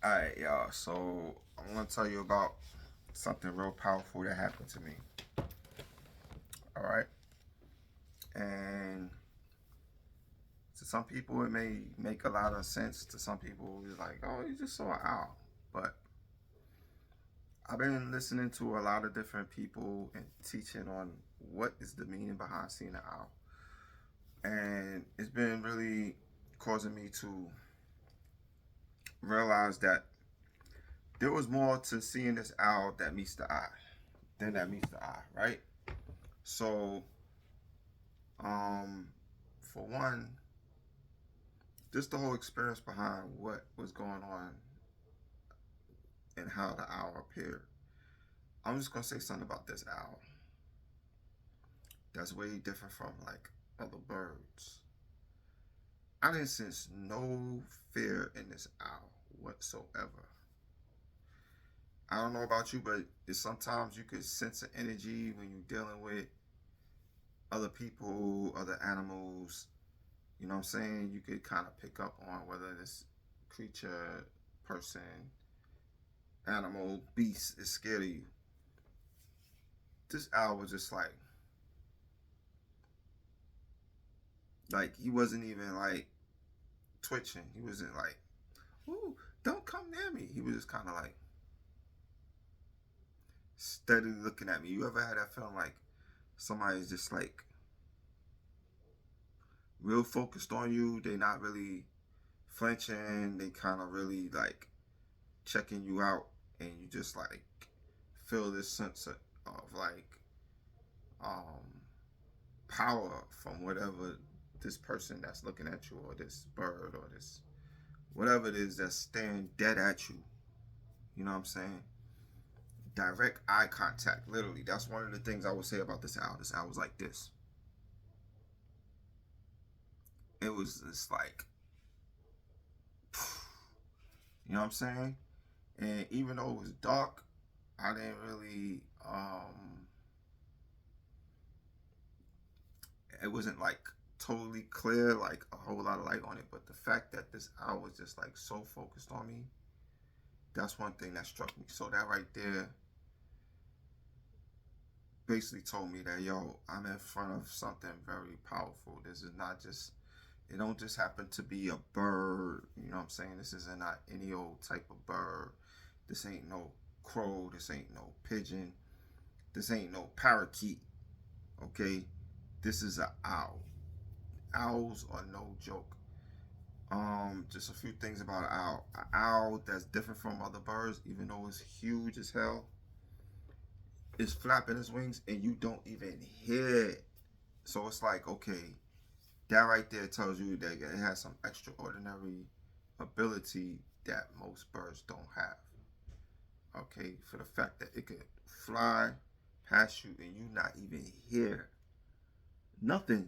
Alright, y'all. So I want to tell you about something real powerful that happened to me. Alright? And to some people, it may make a lot of sense. To some people, it's like, oh, you just saw an owl. But I've been listening to a lot of different people and teaching on what is the meaning behind seeing an owl. And it's been really causing me to realize that there was more to seeing this owl that meets the eye than that meets the eye, right? So, um, for one, just the whole experience behind what was going on and how the owl appeared. I'm just gonna say something about this owl that's way different from like other birds. I didn't sense no fear in this owl whatsoever. I don't know about you, but it's sometimes you could sense an energy when you're dealing with other people, other animals. You know what I'm saying? You could kind of pick up on whether this creature, person, animal, beast is scared of you. This owl was just like he wasn't even like twitching. He wasn't like, ooh, don't come near me. He was just kind of like steadily looking at me. You ever had that feeling like somebody's just like real focused on you? They not really flinching. They kind of really like checking you out, and you just like feel this sense of like um power from whatever this person that's looking at you, or this bird, or this whatever it is that's staring dead at you. You know what I'm saying? Direct eye contact, literally. That's one of the things I would say about this owl. This owl was like this. It was just like, you know what I'm saying? And even though it was dark, I didn't really, it wasn't like totally clear, like a whole lot of light on it. But the fact that this owl was just like so focused on me, that's one thing that struck me. So that right there basically told me that, yo, I'm in front of something very powerful. This is not just, it don't just happen to be a bird. You know what I'm saying? This isn't not any old type of bird. This ain't no crow. This ain't no pigeon. This ain't no parakeet. Okay? This is an owl. Owls are no joke. Just a few things about an owl. An owl that's different from other birds, even though it's huge as hell, is flapping its wings and you don't even hear it. So it's like, okay, that right there tells you that it has some extraordinary ability that most birds don't have. Okay, for the fact that it could fly past you and you not even hear nothing.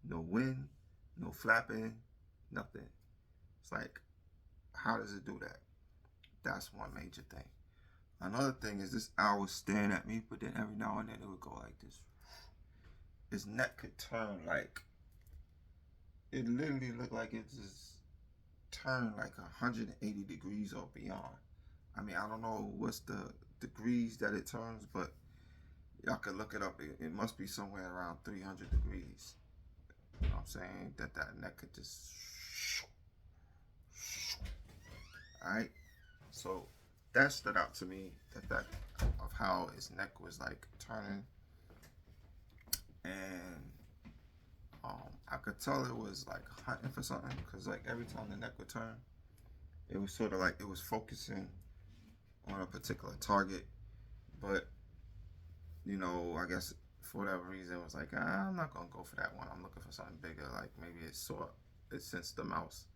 No wind, no flapping, nothing. It's like, how does it do that? That's one major thing. Another thing is this owl was staring at me, but then every now and then it would go like this. His neck could turn like, it literally looked like it just turned like 180 degrees or beyond. I mean, I don't know what's the degrees that it turns, but y'all can look it up. It must be somewhere around 300 degrees. You know what I'm saying? That neck could just. Alright? So that stood out to me, the fact of how his neck was like turning. And I could tell it was like hunting for something, because like every time the neck would turn, it was sort of like it was focusing on a particular target. But you know, I guess for whatever reason, it was like, I'm not gonna go for that one. I'm looking for something bigger. Like maybe it sensed the mouse.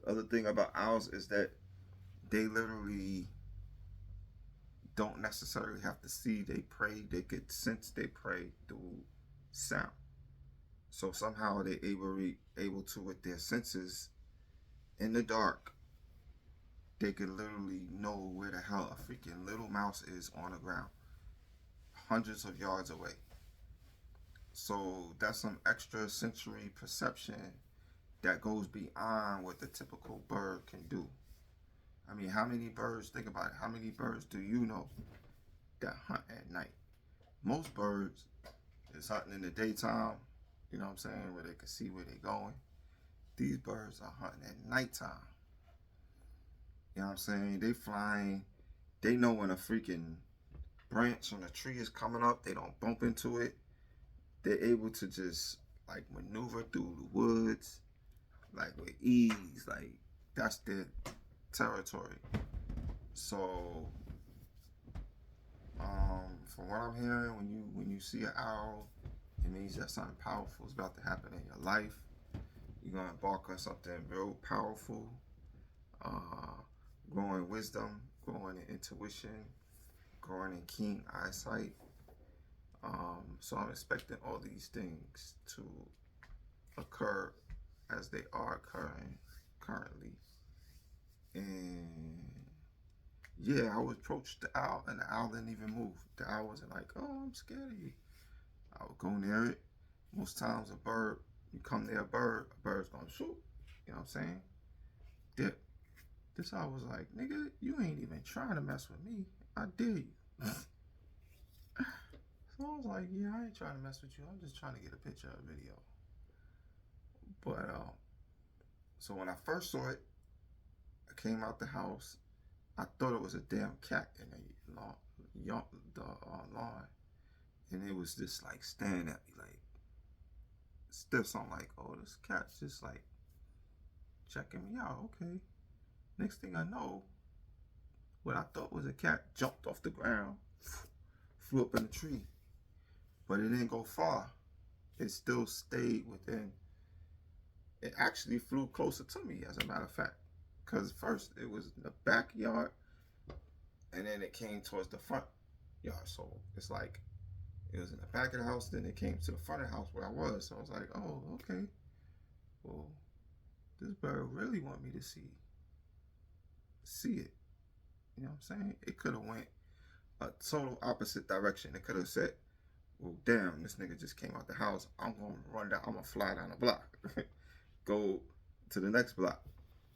The other thing about owls is that they literally don't necessarily have to see they prey. They could sense they prey through sound. So somehow they able to, with their senses in the dark, they could literally know where the hell a freaking little mouse is on the ground, hundreds of yards away. So that's some extra sensory perception that goes beyond what the typical bird can do. I mean, how many birds, think about it, how many birds do you know that hunt at night? Most birds is hunting in the daytime, you know what I'm saying, where they can see where they're going. These birds are hunting at nighttime. You know what I'm saying? They flying. They know when a freaking branch on a tree is coming up. They don't bump into it. They're able to just like maneuver through the woods like with ease. Like that's their territory. So, from what I'm hearing, when you see an owl, it means that something powerful is about to happen in your life. You're gonna embark on something real powerful. Uh, growing wisdom, growing in intuition, growing in keen eyesight. So I'm expecting all these things to occur as they are occurring currently. And yeah, I would approach the owl, and the owl didn't even move. The owl wasn't like, "Oh, I'm scared of you." I would go near it. Most times, a bird, you come near a bird's gonna shoot. You know what I'm saying? Dip. This owl was like, "Nigga, you ain't even trying to mess with me. I dare you." So I was like, "Yeah, I ain't trying to mess with you. I'm just trying to get a picture or a video." But so when I first saw it, I came out the house. I thought it was a damn cat in the lawn, and it was just like staring at me like stiff. So I'm like, "Oh, this cat's just like checking me out." Okay. Next thing I know, what I thought was a cat jumped off the ground, flew up in a tree, but it didn't go far. It still stayed within. It actually flew closer to me, as a matter of fact, because first it was in the backyard, and then it came towards the front yard. So it's like it was in the back of the house, then it came to the front of the house where I was. So I was like, "Oh, okay. Well, this bird really want me to see it." You know what I'm saying? It could have went a total opposite direction. It could have said, "Well, damn, this nigga just came out the house. I'm gonna run down. I'm gonna fly down the block, go to the next block."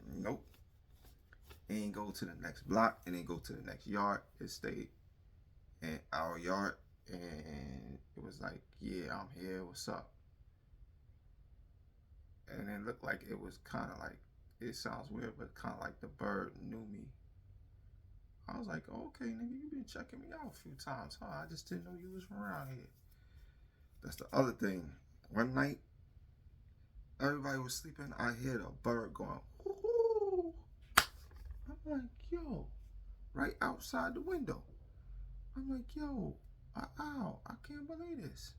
Nope. It ain't go to the next block. It ain't go to the next yard. It stayed in our yard, and it was like, "Yeah, I'm here. What's up?" And it looked like it was kind of like, it sounds weird, but kind of like the bird knew me. I was like, "Oh, okay, nigga, you been checking me out a few times, huh? I just didn't know you was from around here." That's the other thing. One night, everybody was sleeping. I hear a bird going, "Ooh." I'm like, "Yo," right outside the window. I'm like, "Yo, an owl. I can't believe this."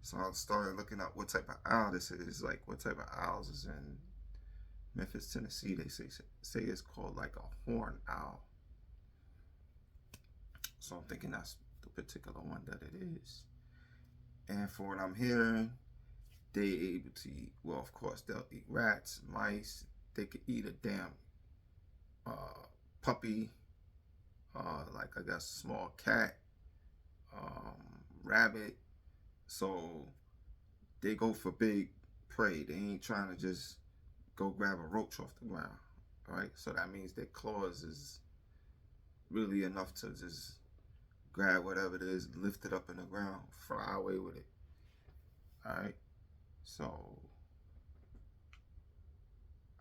So I started looking up what type of owl this is, like what type of owls is in Memphis, Tennessee. They say it's called like a horn owl. So I'm thinking that's the particular one that it is. And for what I'm hearing, they able to eat. Well, of course, they'll eat rats, mice. They could eat a damn puppy, like I guess small cat, rabbit. So they go for big prey. They ain't trying to just go grab a roach off the ground, right? So that means their claws is really enough to just grab whatever it is, lift it up in the ground, fly away with it. All right. So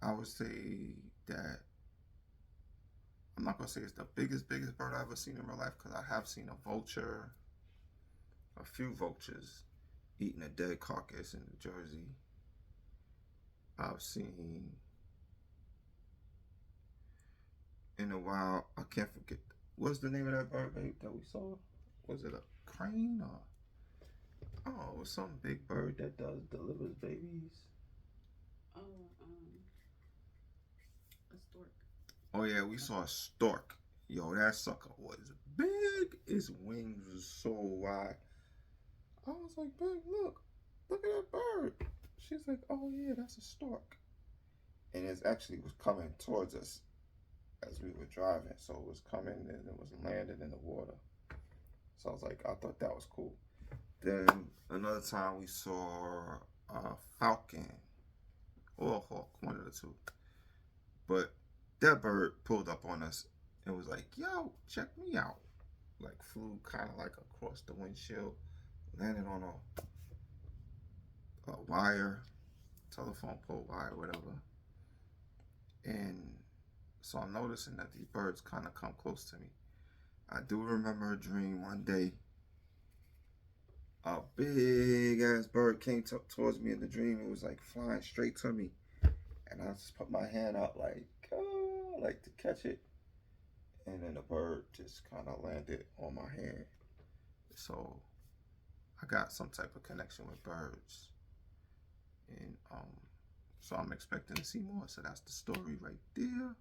I would say that I'm not gonna say it's the biggest bird I've ever seen in my life, because I have seen a vulture, a few vultures eating a dead carcass in New Jersey. I've seen in a while. I can't forget. What's the name of that bird, babe, that we saw? Was it a crane or? Oh, it was some big bird that delivers babies. Oh, a stork. Oh yeah, we saw a stork. Yo, that sucker was big. Its wings was so wide. I was like, "Babe, look at that bird." She's like, "Oh yeah, that's a stork." And it actually was coming towards us as we were driving. So it was coming and it was landing in the water. So I was like, I thought that was cool. Then another time we saw a falcon or a hawk, one of the two. But that bird pulled up on us and was like, "Yo, check me out." Like flew kind of like across the windshield, landed on a wire, telephone pole wire, whatever. And so I'm noticing that these birds kind of come close to me. I do remember a dream one day. A big ass bird came towards me in the dream. It was like flying straight to me, and I just put my hand out like to catch it, and then the bird just kind of landed on my hand. So I got some type of connection with birds, and so I'm expecting to see more. So that's the story right there.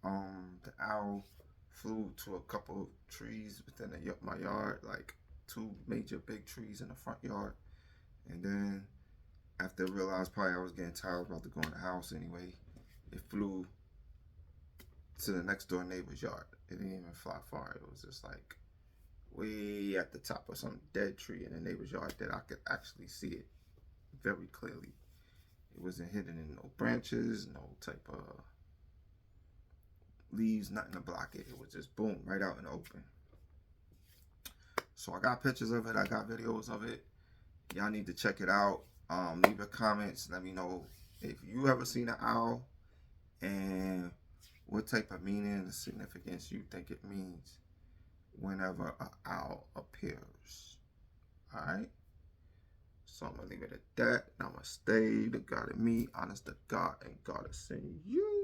The owl flew to a couple of trees within my yard, like two major big trees in the front yard, and then after I realized probably I was getting tired, I was about to go in the house anyway. It flew to the next door neighbor's yard. It didn't even fly far. It was just like way at the top of some dead tree in the neighbor's yard that I could actually see it very clearly. It wasn't hidden in no branches, no type of leaves, nothing to block it. It was just boom, right out in the open. So I got pictures of it. I got videos of it. Y'all need to check it out. Leave your comments. Let me know if you ever seen an owl and what type of meaning and significance you think it means whenever an owl appears. Alright? So I'm going to leave it at that. Namaste. The God in me, honest to God, and God is in you.